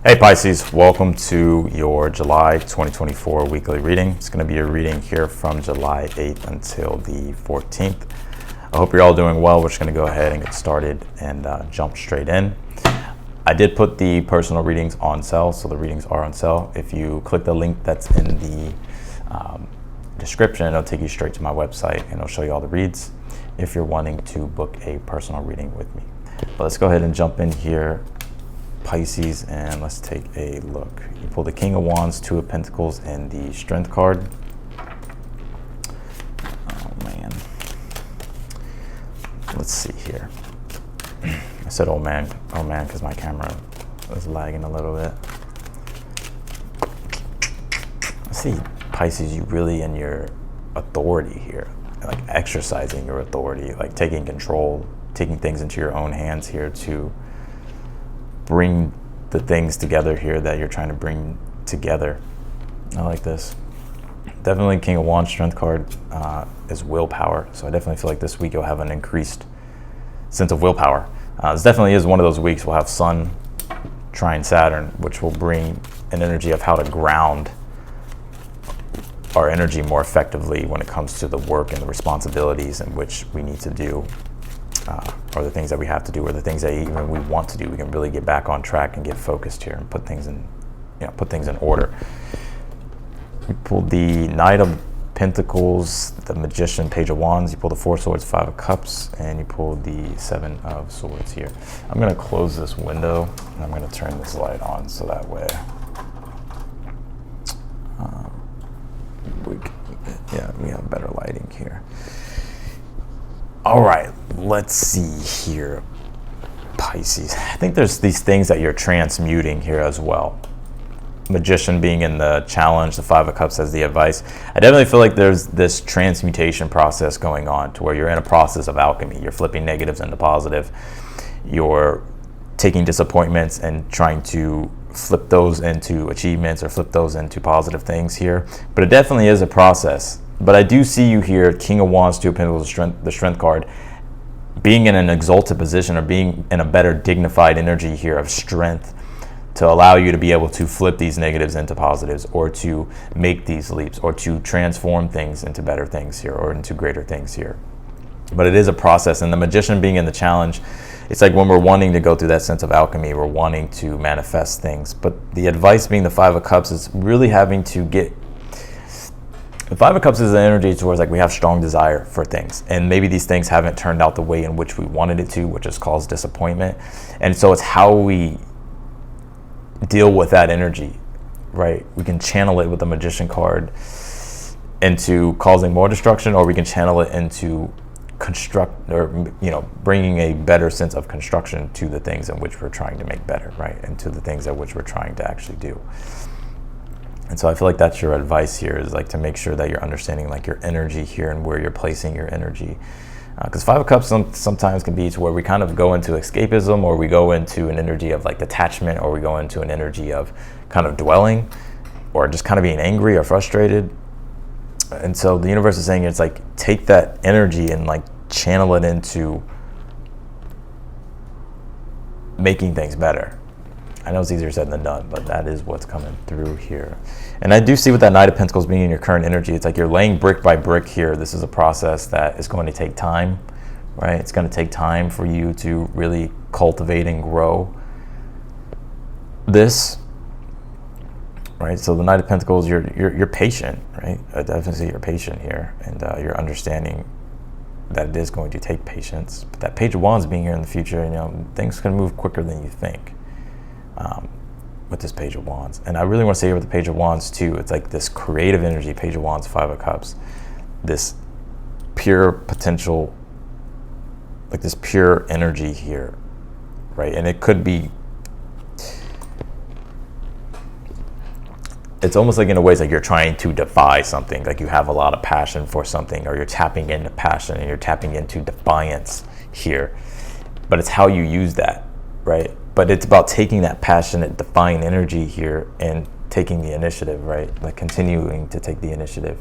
Hey Pisces, welcome to your July 2024 weekly reading. It's going to be a reading here from July 8th until the 14th. I hope you're all doing well. We're just going to go ahead and get started and jump straight in. I did put the personal readings on sale, so the readings are on sale. If you click the link that's in the description, it'll take you straight to my website and it'll show you all the reads if you're wanting to book a personal reading with me. But let's go ahead and jump in here, Pisces, and let's take a look. You pull the King of Wands, Two of Pentacles, and the Strength card. Oh man. Let's see here. I said oh man, because my camera was lagging a little bit. I see Pisces, you really in your authority here, like exercising your authority, like taking control, taking things into your own hands here to bring the things together here that you're trying to bring together. I like this. Definitely King of Wands, Strength card is willpower. So I definitely feel like this week you'll have an increased sense of willpower. This definitely is one of those weeks we'll have Sun trine Saturn, which will bring an energy of how to ground our energy more effectively when it comes to the work and the responsibilities in which we need to do. Or the things that we have to do, or the things that even we want to do. We can really get back on track and get focused here and put things in, put things in order. You pulled the Knight of Pentacles, the Magician, Page of Wands. You pulled the Four Swords, Five of Cups, and you pulled the Seven of Swords here. I'm going to close this window and I'm going to turn this light on so that way we have better lighting here. All right, let's see here, Pisces. I think there's these things that you're transmuting here as well. Magician being in the challenge, the Five of Cups as the advice. I definitely feel like there's this transmutation process going on to where you're in a process of alchemy. You're flipping negatives into positive. You're taking disappointments and trying to flip those into achievements or flip those into positive things here. But it definitely is a process. But I do see you here, King of Wands, Two of Pentacles, the Strength card, being in an exalted position or being in a better dignified energy here of strength to allow you to be able to flip these negatives into positives, or to make these leaps, or to transform things into better things here, or into greater things here. But it is a process, and the Magician being in the challenge, it's like when we're wanting to go through that sense of alchemy, we're wanting to manifest things. But the advice being the Five of Cups is really having to get. The Five of Cups is an energy towards like we have strong desire for things, and maybe these things haven't turned out the way in which we wanted it to, which has caused disappointment. And so it's how we deal with that energy, right? We can channel it with the Magician card into causing more destruction, or we can channel it into construct, or bringing a better sense of construction to the things in which we're trying to make better, right? And to the things in which we're trying to actually do. And so I feel like that's your advice here, is like to make sure that you're understanding like your energy here and where you're placing your energy. Because Five of Cups sometimes can be to where we kind of go into escapism, or we go into an energy of like detachment, or we go into an energy of kind of dwelling, or just kind of being angry or frustrated. And so the universe is saying it's like take that energy and like channel it into making things better. I know it's easier said than done, but that is what's coming through here. And I do see with that Knight of Pentacles being in your current energy, it's like you're laying brick by brick here. This is a process that is going to take time, right? It's going to take time for you to really cultivate and grow this, right? So the Knight of Pentacles, you're patient, right? I definitely see you're patient here, and you're understanding that it is going to take patience. But that Page of Wands being here in the future, things can move quicker than you think. With this Page of Wands. And I really want to say here with the Page of Wands too, it's like this creative energy, Page of Wands, Five of Cups, this pure potential, like this pure energy here, right? And it could be, it's almost like in a way it's like you're trying to defy something, like you have a lot of passion for something, or you're tapping into passion and you're tapping into defiance here. But it's how you use that, right? But it's about taking that passionate, defying energy here and taking the initiative, right? Like continuing to take the initiative,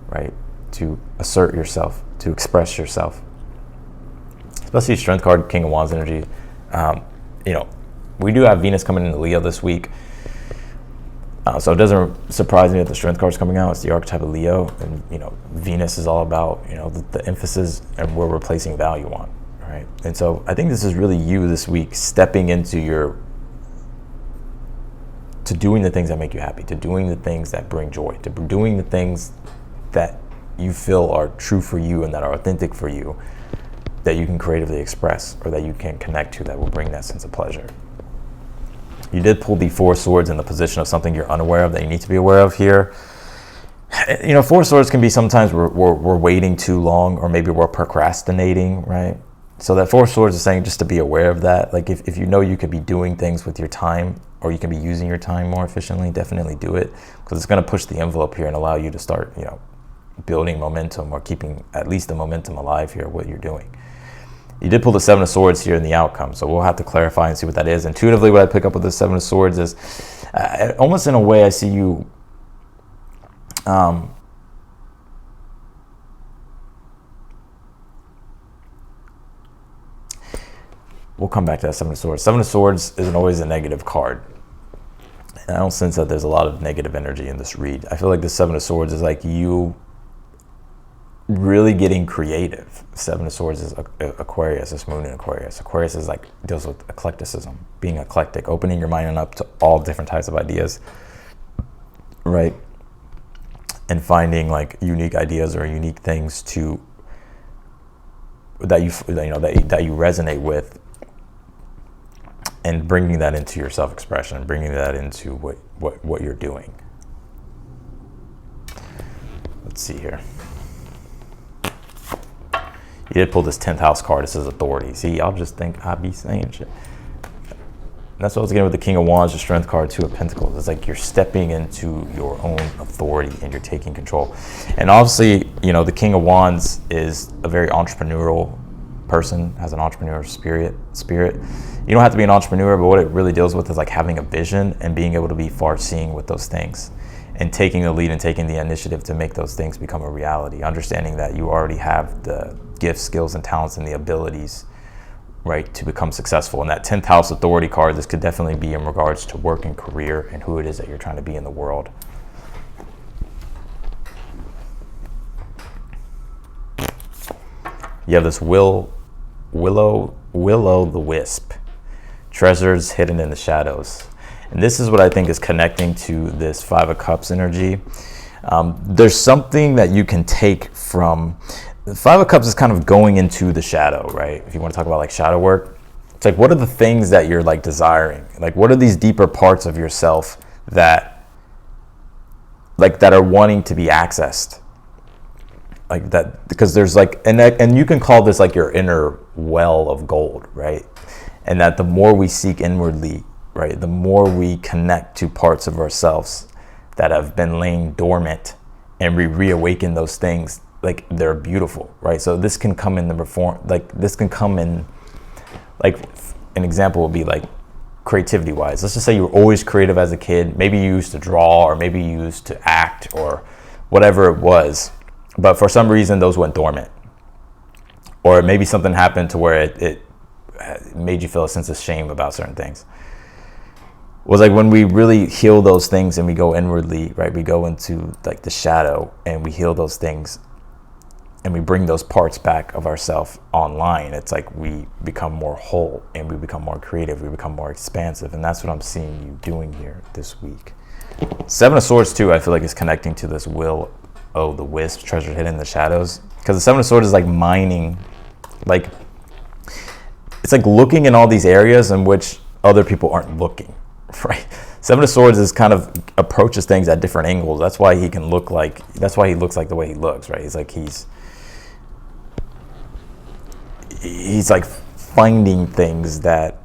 right? To assert yourself, to express yourself. Especially Strength card, King of Wands energy. We do have Venus coming into Leo this week. So it doesn't surprise me that the Strength card is coming out. It's the archetype of Leo. And, Venus is all about, the emphasis and where we're placing value on, right? And so I think this is really you this week stepping into to doing the things that make you happy, to doing the things that bring joy, to doing the things that you feel are true for you and that are authentic for you, that you can creatively express or that you can connect to, that will bring that sense of pleasure. You did pull the Four Swords in the position of something you're unaware of that you need to be aware of here. Four Swords can be sometimes we're waiting too long, or maybe we're procrastinating, right? So that Four Swords is saying just to be aware of that. Like if you could be doing things with your time, or you can be using your time more efficiently, definitely do it, because it's going to push the envelope here and allow you to start, building momentum, or keeping at least the momentum alive here, what you're doing. You did pull the Seven of Swords here in the outcome, so we'll have to clarify and see what that is. Intuitively, what I pick up with the Seven of Swords is almost in a way I see you we'll come back to that Seven of Swords. Seven of Swords isn't always a negative card. And I don't sense that there's a lot of negative energy in this read. I feel like the Seven of Swords is like you really getting creative. Seven of Swords is Aquarius, it's moon in Aquarius. Aquarius is deals with eclecticism, being eclectic, opening your mind up to all different types of ideas, right? And finding unique ideas or unique things that you resonate with, and bringing that into your self-expression, bringing that into what you're doing. Let's see here. You did pull this 10th house card. This is authority. See, y'all just think I be saying shit. And that's what I was getting with the King of Wands, the Strength card, Two of Pentacles. It's like you're stepping into your own authority and you're taking control. And obviously, the King of Wands is a very entrepreneurial person, has an entrepreneurial spirit. You don't have to be an entrepreneur, but what it really deals with is having a vision and being able to be far-seeing with those things, and taking the lead and taking the initiative to make those things become a reality. Understanding that you already have the gifts, skills, and talents and the abilities, right, to become successful. And that 10th house authority card, this could definitely be in regards to work and career and who it is that you're trying to be in the world. You have this Willow the Wisp, treasures hidden in the shadows. And this is what I think is connecting to this Five of Cups energy. There's something that you can take from the Five of Cups is kind of going into the shadow, right? If you want to talk about shadow work, it's what are the things that you're desiring? What are these deeper parts of yourself that are wanting to be accessed? That, because there's and you can call this your inner well of gold, right? And that the more we seek inwardly, right, the more we connect to parts of ourselves that have been laying dormant, and we reawaken those things, they're beautiful, right? So this can come in an example would be creativity wise. Let's just say you were always creative as a kid. Maybe you used to draw, or maybe you used to act, or whatever it was. But for some reason, those went dormant. Or maybe something happened to where it made you feel a sense of shame about certain things. It was when we really heal those things and we go inwardly, right? We go into the shadow and we heal those things and we bring those parts back of ourselves online. It's we become more whole and we become more creative. We become more expansive. And that's what I'm seeing you doing here this week. Seven of Swords too, I feel is connecting to this Willow the Wisp, treasure hidden in the shadows. Because the Seven of Swords is mining, it's looking in all these areas in which other people aren't looking, right? Seven of Swords is kind of approaches things at different angles. That's why he can look that's why he looks the way he looks, right? He's finding things that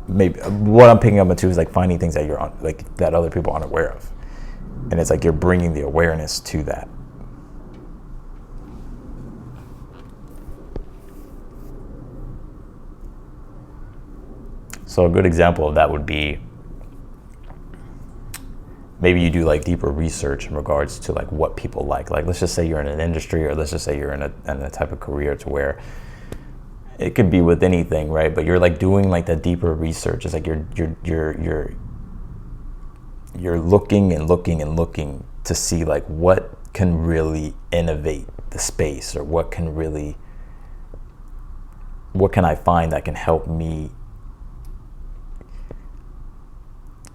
maybe, what I'm picking up into is finding things that you're that other people aren't aware of. And it's you're bringing the awareness to that. So a good example of that would be maybe you do deeper research in regards to what people like let's just say you're in an industry, or let's just say you're in a type of career to where it could be with anything, right? But you're like doing like the deeper research. It's like you're looking and looking and looking to see like what can really innovate the space, or what can I find that can help me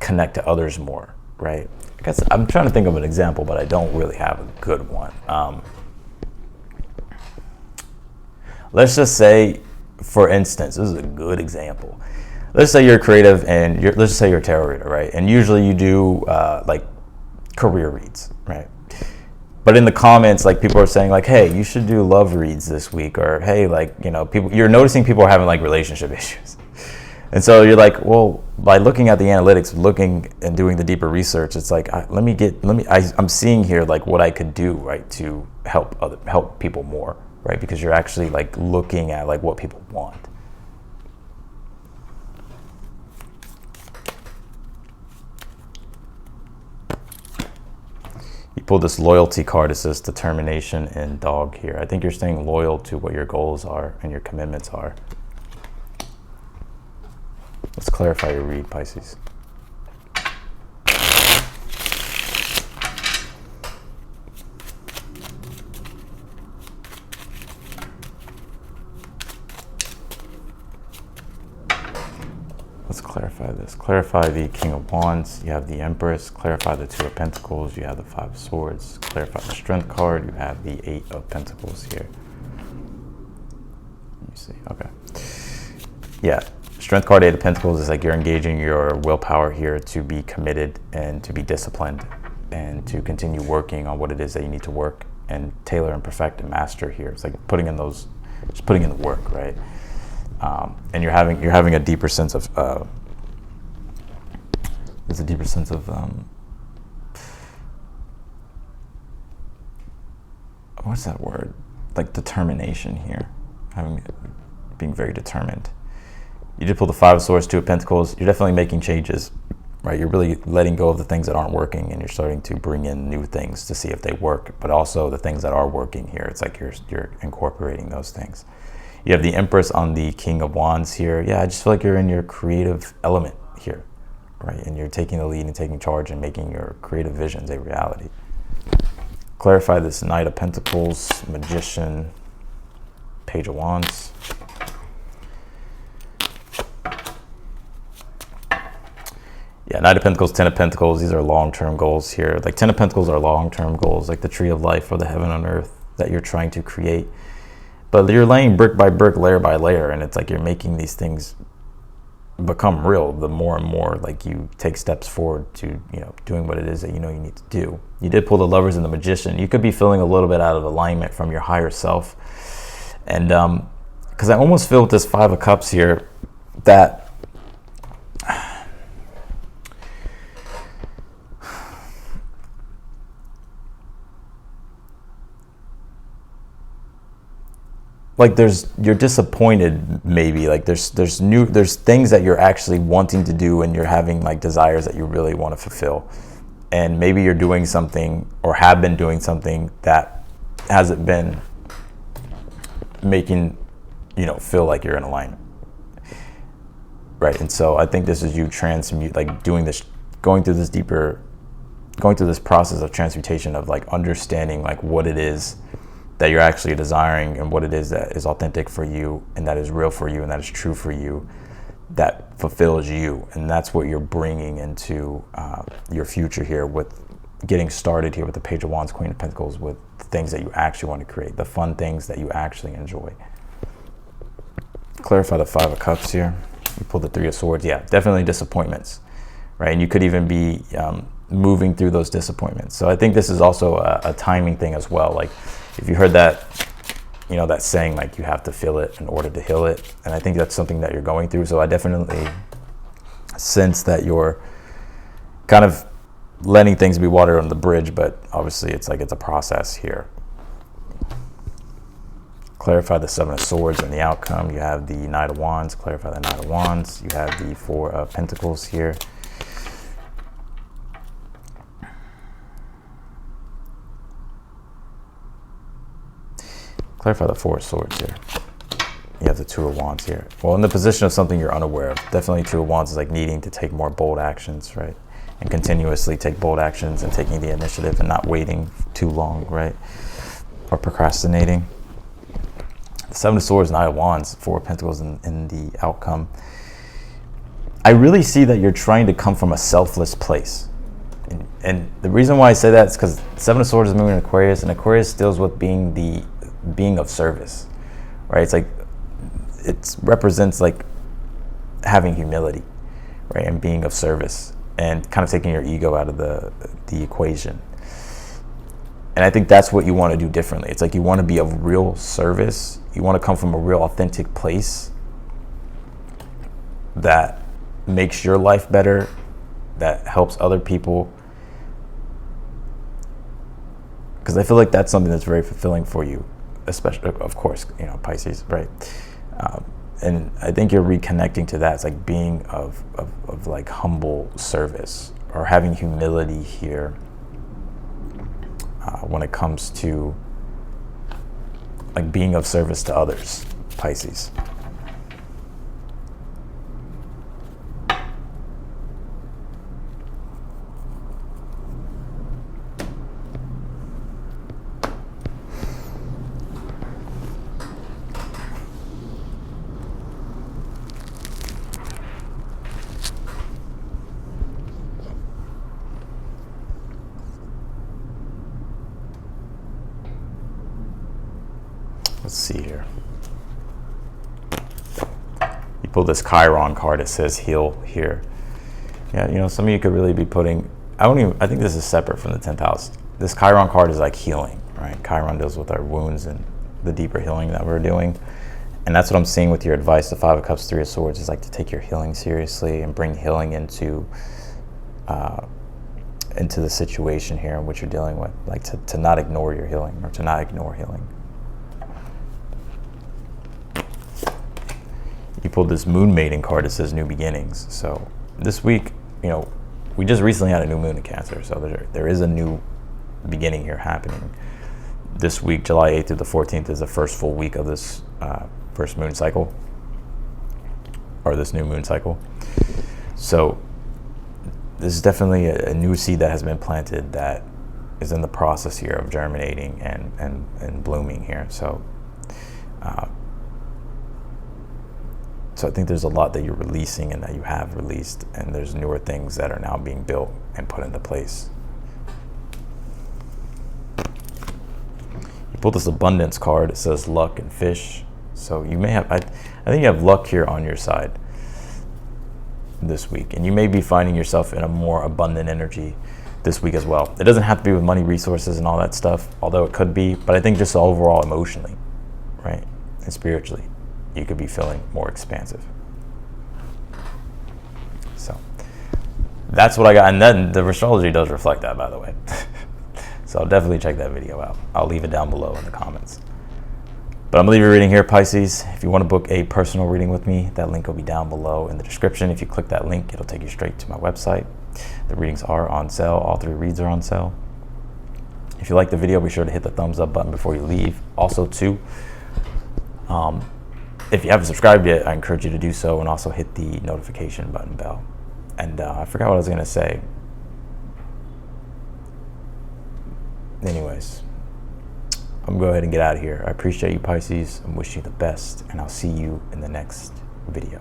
connect to others more, right? I guess I'm trying to think of an example, but I don't really have a good one. Let's just say, for instance, this is a good example. Let's say you're creative and let's just say you're a tarot reader, right? And usually you do like career reads, right? But in the comments, like people are saying like, hey, you should do love reads this week, or hey, like, you know, you're noticing people are having like relationship issues. And so you're like, well, by looking at the analytics, looking and doing the deeper research, it's like, I'm seeing here like what I could do, right, to help people more, right? Because you're actually like looking at like what people want. You pull this loyalty card. It says determination and dog here. I think you're staying loyal to what your goals are and your commitments are. Let's clarify your read, Pisces. Let's clarify this. Clarify the King of Wands. You have the Empress. Clarify the Two of Pentacles. You have the Five of Swords. Clarify the Strength card. You have the Eight of Pentacles here. Let me see. Okay. Yeah. Strength card, Eight of Pentacles, is like you're engaging your willpower here to be committed and to be disciplined and to continue working on what it is that you need to work and tailor and perfect and master here. It's like just putting in the work, right? And you're having a deeper sense of there's a deeper sense of what's that word? Like determination here, being very determined. You did pull the Five of Swords, Two of Pentacles. You're definitely making changes, right? You're really letting go of the things that aren't working, and you're starting to bring in new things to see if they work. But also the things that are working here, it's like you're incorporating those things. You have the Empress on the King of Wands here. Yeah, I just feel like you're in your creative element here, right? And you're taking the lead and taking charge and making your creative visions a reality. Clarify this Knight of Pentacles, Magician, Page of Wands. Yeah, Knight of Pentacles, Ten of Pentacles, these are long-term goals here. Like 10 of Pentacles are long-term goals, like the tree of life or the heaven on earth that you're trying to create. But you're laying brick by brick, layer by layer, and it's like you're making these things become real the more and more like you take steps forward to, you know, doing what it is that you know you need to do. You did pull the Lovers and the Magician. You could be feeling a little bit out of alignment from your higher self. And because I almost feel with this Five of Cups here that like you're disappointed maybe, like there's things that you're actually wanting to do and you're having like desires that you really want to fulfill, and maybe you're doing something or have been doing something that hasn't been making feel like you're in alignment, right? And so I think this is you transmute, like going through this process of transmutation, of like understanding like what it is that you're actually desiring and what it is that is authentic for you and that is real for you and that is true for you, that fulfills you. And that's what you're bringing into your future here with getting started here with the Page of Wands, Queen of Pentacles, with the things that you actually want to create, the fun things that you actually enjoy. Clarify the Five of Cups here. You pulled the Three of Swords. Yeah, definitely disappointments, right? And you could even be moving through those disappointments. So I think this is also a timing thing as well. Like if you heard that, that saying, like you have to feel it in order to heal it. And I think that's something that you're going through. So I definitely sense that you're kind of letting things be water on the bridge, but obviously it's a process here. Clarify the Seven of Swords and the outcome. You have the Knight of Wands. Clarify the Knight of Wands. You have the Four of Pentacles here. Clarify the Four of Swords here. You have the Two of Wands here. Well, in the position of something you're unaware of. Definitely Two of Wands is like needing to take more bold actions, right? And continuously take bold actions and taking the initiative and not waiting too long, right? Or procrastinating. The Seven of Swords, Nine of Wands, Four of Pentacles in the outcome. I really see that you're trying to come from a selfless place. And the reason why I say that is because Seven of Swords is moving in Aquarius, and Aquarius deals with being of service, right? It's like, it represents like having humility, right? And being of service and kind of taking your ego out of the equation. And I think that's what you want to do differently. It's like you want to be of real service. You want to come from a real authentic place that makes your life better, that helps other people. Because I feel like that's something that's very fulfilling for you, especially, of course, you know, Pisces, right? And I think you're reconnecting to that. It's like being of like humble service, or having humility here when it comes to like being of service to others, Pisces. Let's see here. You pull this Chiron card. It says heal here. Yeah, you know, some of you could really be putting, I think this is separate from the 10th house. This Chiron card is like healing, right? Chiron deals with our wounds and the deeper healing that we're doing. And that's what I'm seeing with your advice. The Five of Cups, Three of Swords is like to take your healing seriously and bring healing into the situation here and what you're dealing with. Like to not ignore your healing, or to not ignore healing. You pulled this Moon Maiden card. It says new beginnings. So this week, you know, we just recently had a new moon in Cancer. So there is a new beginning here happening. This week, July 8th through the 14th, is the first full week of this first moon cycle, or this new moon cycle. So this is definitely a new seed that has been planted that is in the process here of germinating and blooming here. So I think there's a lot that you're releasing and that you have released, and there's newer things that are now being built and put into place. You pull this abundance card. It says luck and fish. So you may have, I think you have luck here on your side this week, and you may be finding yourself in a more abundant energy this week as well. It doesn't have to be with money, resources, and all that stuff, although it could be, but I think just overall emotionally, right, and spiritually, you could be feeling more expansive. So that's what I got. And then the astrology does reflect that, by the way. So definitely check that video out. I'll leave it down below in the comments. But I'm gonna leave your reading here, Pisces. If you want to book a personal reading with me, that link will be down below in the description. If you click that link, it'll take you straight to my website. The readings are on sale. All 3 reads are on sale. If you like the video, be sure to hit the thumbs up button before you leave. Also, too, if you haven't subscribed yet, I encourage you to do so, and also hit the notification button bell. And I forgot what I was going to say. Anyways, I'm going to go ahead and get out of here. I appreciate you, Pisces. I'm wishing you the best, and I'll see you in the next video.